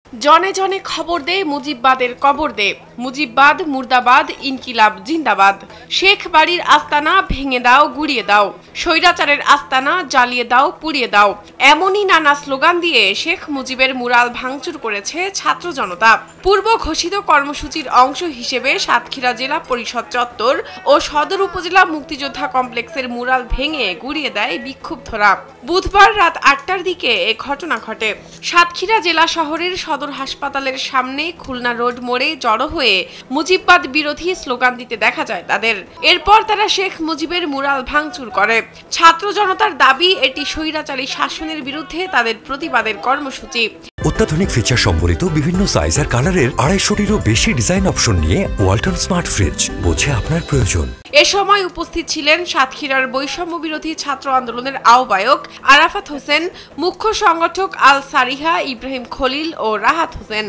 জনে জনে খবর দে মুজিববাদের কবর দে, মুজিববাদ মুর্দাবাদ ইনকিলাব জিন্দাবাদ। শেখ বাড়ির আস্তানা ভেঙে দাও গুড়িয়ে দাও, স্বৈরাচারের আস্তানা জ্বালিয়ে দাও পুড়িয়ে দাও, এমনই নানা স্লোগান দিয়ে শেখ মুজিবের মুরাল ভাঙচুর করেছে ছাত্র জনতা। পূর্ব ঘোষিত কর্মসূচির অংশ হিসেবে সাতক্ষীরা জেলা পরিষদ চত্বর ও সদর উপজেলা মুক্তিযোদ্ধা কমপ্লেক্সের মুরাল ভেঙে গুড়িয়ে দেয় বিক্ষুব্ধরা। বুধবার রাত ৮টার দিকে এ ঘটনা ঘটে। সাতক্ষীরা জেলা শহরের সদর হাসপাতালের সামনে খুলনা রোড মোড়ে জড়ো হয়ে মুজিববাদ বিরোধী স্লোগান দিতে দেখা যায় তাদের। এরপর তারা শেখ মুজিবের মুরাল ভাঙচুর করে। ছাত্র জনতার দাবি, এটি স্বৈরাচারী শাসনের বিরুদ্ধে তাদের প্রতিবাদের কর্মসূচি। অত্যাধুনিক ফিচার সম্বলিত বিভিন্ন সাইজ আর কালারের ২৫০টিরও বেশি ডিজাইন অপশন নিয়ে ওয়ালটন স্মার্ট ফ্রিজ, বোঝে আপনার প্রয়োজন। এ সময় উপস্থিত ছিলেন সাতক্ষীরার বৈষম্য বিরোধী ছাত্র আন্দোলনের আহ্বায়ক আরাফাত হোসেন, মুখ্য সংগঠক আল সারিহা, ইব্রাহিম খলিল ও রাহাত হোসেন।